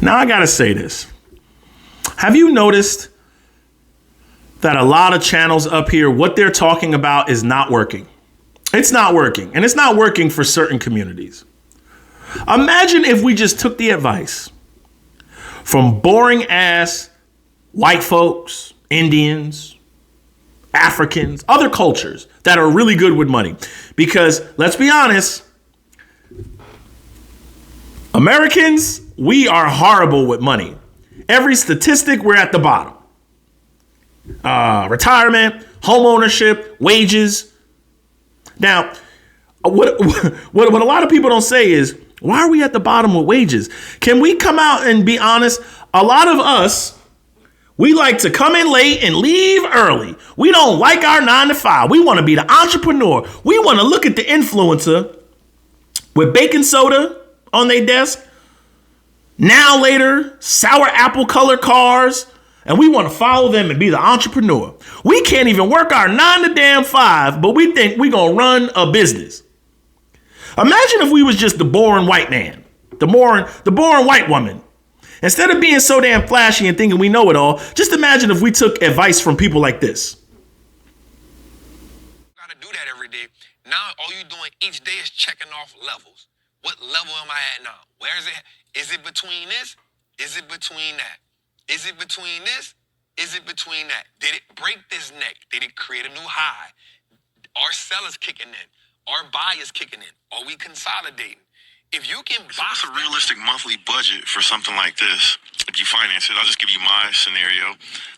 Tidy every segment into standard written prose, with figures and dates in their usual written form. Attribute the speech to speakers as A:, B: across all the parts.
A: Now I gotta say this. Have you noticed that a lot of channels up here, what they're talking about is not working? It's not working, and it's not working for certain communities. Imagine if we just took the advice from boring ass white folks, Indians, Africans, other cultures that are really good with money. Because let's be honest, Americans, we are horrible with money. Every statistic, we're at the bottom. Retirement, home ownership, wages. Now, what a lot of people don't say is, why are we at the bottom with wages? Can we come out and be honest? A lot of us, we like to come in late and leave early. We don't like our 9 to 5. We want to be the entrepreneur. We want to look at the influencer with baking soda on their desk. Now later, sour apple colored cars. And we want to follow them and be the entrepreneur. We can't even work our 9 to 5, but we think we're going to run a business. Imagine if we was just the boring white man, the boring white woman. Instead of being so damn flashy and thinking we know it all, just imagine if we took advice from people like this.
B: Gotta do that every day. Now all you doing each day is checking off levels. What level am I at now? Where is it? Is it between this? Is it between that? Is it between this? Is it between that? Did it break this neck? Did it create a new high? Are sellers kicking in? Are buyers kicking in? Are we consolidating? If you can buy...
C: What's a realistic monthly budget for something like this? If you finance it, I'll just give you my scenario.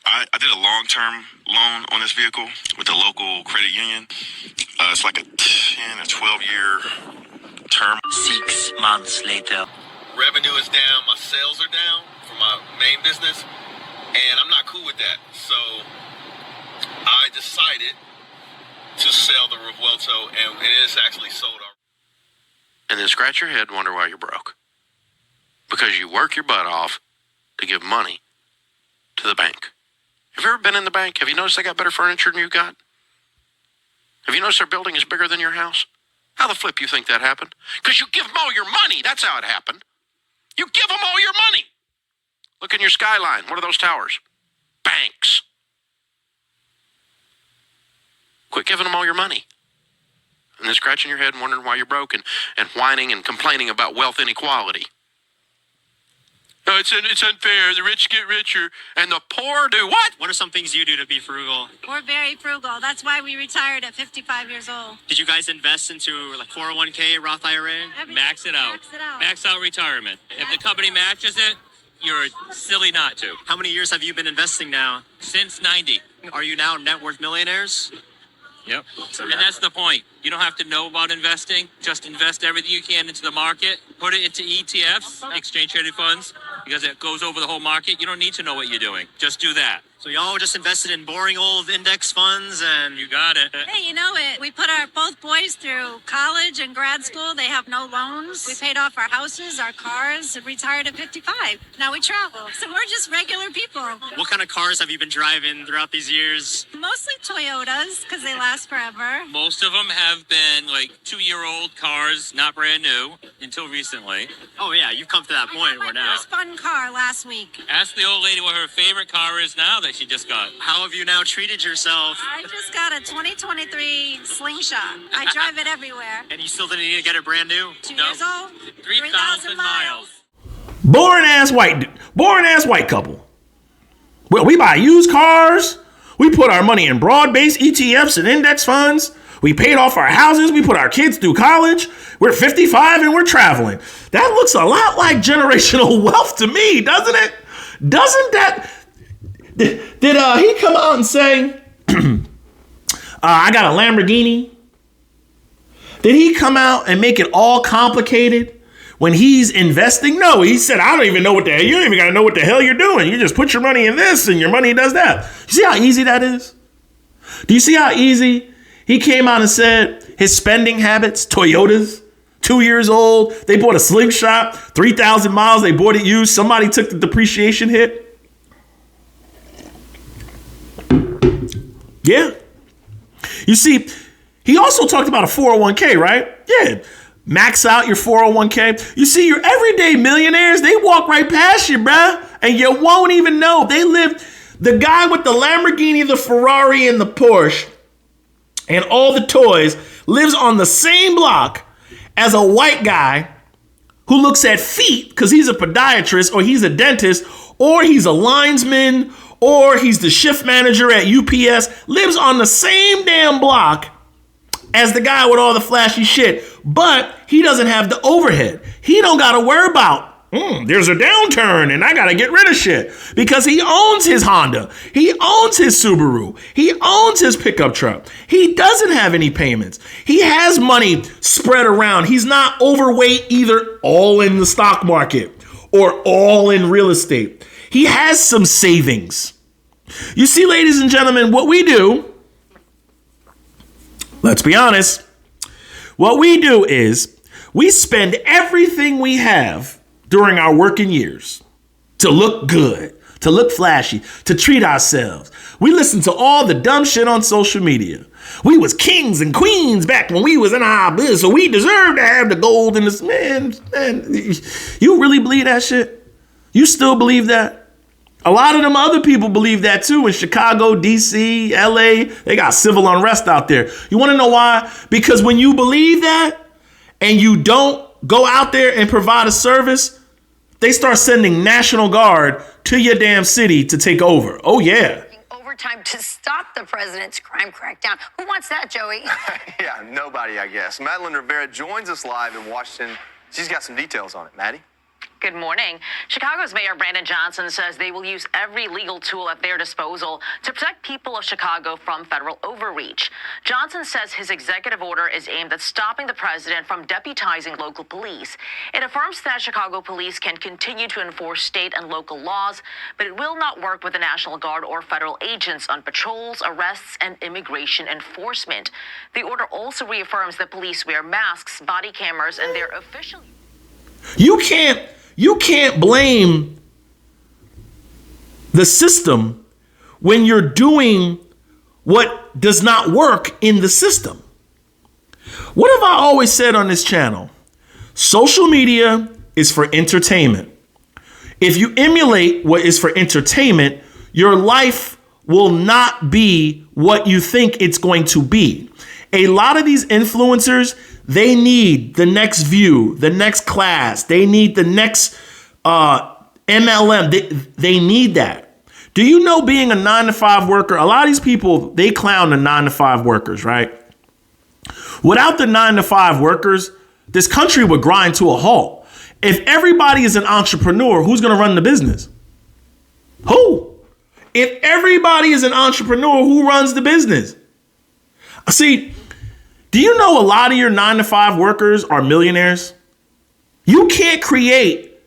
C: I did a long-term loan on this vehicle with the local credit union. It's like a 10 or 12-year term.
D: 6 months later.
B: Revenue is down, my sales are down for my main business, and I'm not cool with that. So I decided to sell the Revuelto, and it is actually sold already.
E: And then scratch your head and wonder why you're broke. Because you work your butt off to give money to the bank. Have you ever been in the bank? Have you noticed they got better furniture than you got? Have you noticed their building is bigger than your house? How the flip you think that happened? Because you give them all your money. That's how it happened. You give them all your money. Look in your skyline. What are those towers? Banks. Quit giving them all your money. And then scratching your head and wondering why you're broke and whining and complaining about wealth inequality. Oh, it's unfair. The rich get richer and the poor do what?
F: What are some things you do to be frugal?
G: We're very frugal. That's why we retired at 55 years old.
F: Did you guys invest into like 401k, Roth IRA?
G: Max it out.
H: Max out retirement. If the company matches it, you're silly not to.
F: How many years have you been investing now?
H: Since 90.
F: Are you now net worth millionaires?
H: Yep. And that's the point. You don't have to know about investing. Just invest everything you can into the market. Put it into ETFs, exchange traded funds, because it goes over the whole market. You don't need to know what you're doing. Just do that.
F: So y'all just invested in boring old index funds and...
H: You got it.
G: Hey, you know it. We put our both boys through college and grad school. They have no loans. We paid off our houses, our cars, and retired at 55. Now we travel. So we're just regular people.
F: What kind of cars have you been driving throughout these years?
G: Mostly Toyotas, because they last forever.
H: Most of them have been like 2-year-old cars, not brand new, until recently.
F: Oh yeah, you've come to that point where now...
G: My first fun car last week.
H: Ask the old lady what her favorite car is now that she just got.
F: How have you now treated yourself?
G: I just got a 2023 Slingshot. I drive it everywhere.
F: And you still didn't need to get it brand new?
G: 2 years old,
H: 3,000 miles.
A: Boring ass white couple. Well, we buy used cars. We put our money in broad-based ETFs and index funds. We paid off our houses. We put our kids through college. We're 55 and we're traveling. That looks a lot like generational wealth to me, doesn't it? Doesn't that... Did he come out and say, I got a Lamborghini? Did he come out and make it all complicated when he's investing? No, he said, I don't even know what the hell, you don't even got to know what the hell you're doing. You just put your money in this and your money does that. You see how easy that is? Do you see how easy he came out and said his spending habits, Toyotas, 2 years old, they bought a Slingshot, 3,000 miles, they bought it used, somebody took the depreciation hit. Yeah. You see, he also talked about a 401k, right? Yeah. max out your 401k. You see, your everyday millionaires, they walk right past you, bruh, and you won't even know. They live, the guy with the Lamborghini, the Ferrari, and the Porsche, and all the toys, lives on the same block as a white guy who looks at feet because he's a podiatrist or he's a dentist or he's a linesman or he's the shift manager at UPS, lives on the same damn block as the guy with all the flashy shit, but he doesn't have the overhead. He don't got to worry about, there's a downturn and I got to get rid of shit because he owns his Honda. He owns his Subaru. He owns his pickup truck. He doesn't have any payments. He has money spread around. He's not overweight either, all in the stock market or all in real estate. He has some savings. You see, ladies and gentlemen, what we do, let's be honest, what we do is we spend everything we have during our working years to look good, to look flashy, to treat ourselves. We listen to all the dumb shit on social media. We was kings and queens back when we was in our business, so we deserve to have the gold in this. Man, you really believe that shit? You still believe that? A lot of them other people believe that too. In Chicago, DC, LA, they got civil unrest out there. You want to know why? Because when you believe that and you don't go out there and provide a service, they start sending National Guard to your damn city to take over. Oh, yeah.
I: Overtime to stop the president's crime crackdown. Who wants that, Joey?
J: Yeah, nobody, I guess. Madeline Rivera joins us live in Washington. She's got some details on it. Maddie?
K: Good morning. Chicago's Mayor Brandon Johnson says they will use every legal tool at their disposal to protect people of Chicago from federal overreach. Johnson says his executive order is aimed at stopping the president from deputizing local police. It affirms that Chicago police can continue to enforce state and local laws, but it will not work with the National Guard or federal agents on patrols, arrests, and immigration enforcement. The order also reaffirms that police wear masks, body cameras, and their official...
A: You can't blame the system when you're doing what does not work in the system. What have I always said on this channel? Social media is for entertainment. If you emulate what is for entertainment, your life will not be what you think it's going to be. A lot of these influencers, they need the next view, the next class. They need the next MLM. They need that. Do you know being a 9-to-5 worker? A lot of these people, they clown the 9-to-5 workers, right? Without the 9-to-5 workers, this country would grind to a halt. If everybody is an entrepreneur, who's going to run the business? Who? If everybody is an entrepreneur, who runs the business? See, do you know a lot of your 9-to-5 workers are millionaires? You can't create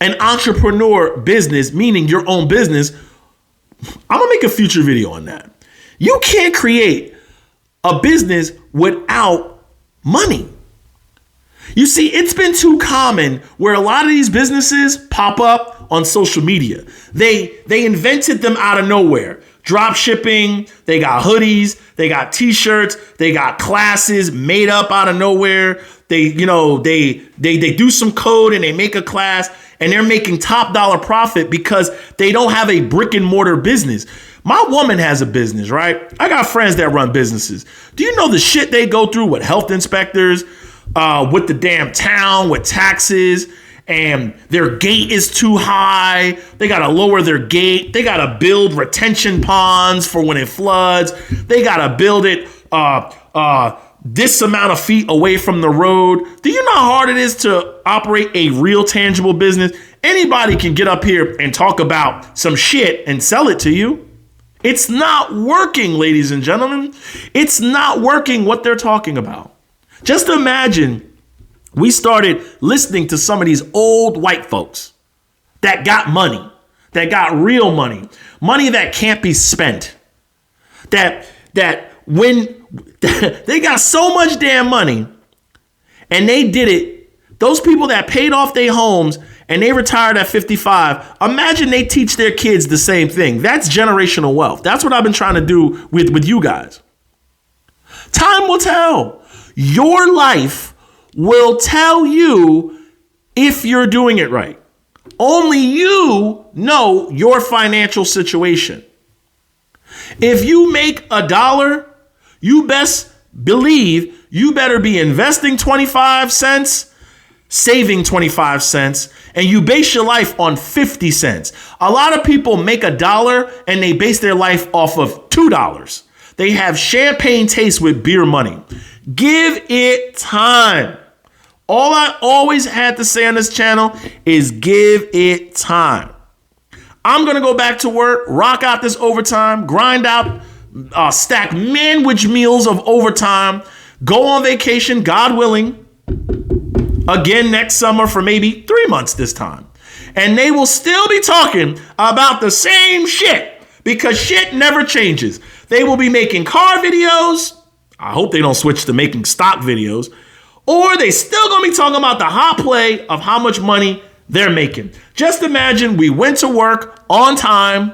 A: an entrepreneur business, meaning your own business. I'm going to make a future video on that. You can't create a business without money. You see, it's been too common where a lot of these businesses pop up on social media. They invented them out of nowhere. Drop shipping, they got hoodies, they got t-shirts, they got classes made up out of nowhere. They do some code and they make a class and they're making top dollar profit because they don't have a brick and mortar business. My woman has a business, right? I got friends that run businesses. Do you know the shit they go through with health inspectors, with the damn town, with taxes? And their gate is too high. They got to lower their gate. They got to build retention ponds for when it floods. They got to build it this amount of feet away from the road. Do you know how hard it is to operate a real tangible business? Anybody can get up here and talk about some shit and sell it to you. It's not working, ladies and gentlemen. It's not working what they're talking about. Just imagine we started listening to some of these old white folks that got money, that got real money that can't be spent, that when they got so much damn money and they did it, those people that paid off their homes and they retired at 55, imagine they teach their kids the same thing. That's generational wealth. That's what I've been trying to do with you guys. Time will tell. Your life will tell you if you're doing it right. Only you know your financial situation. If you make $1, you best believe you better be investing 25 cents, saving 25 cents, and you base your life on 50 cents. A lot of people make $1 and they base their life off of $2. They have champagne taste with beer money. Give it time. All I always had to say on this channel is give it time. I'm going to go back to work, rock out this overtime, grind out, stack sandwich meals of overtime, go on vacation, God willing, again next summer for maybe 3 months this time. And they will still be talking about the same shit because shit never changes. They will be making car videos. I hope they don't switch to making stock videos. Or they still gonna be talking about the hot play of how much money they're making. Just imagine we went to work on time,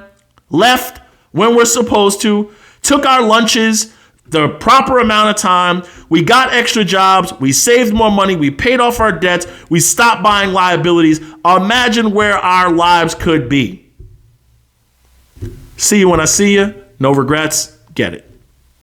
A: left when we're supposed to, took our lunches the proper amount of time, we got extra jobs, we saved more money, we paid off our debts, we stopped buying liabilities. Imagine where our lives could be. See you when I see you. No regrets. Get it.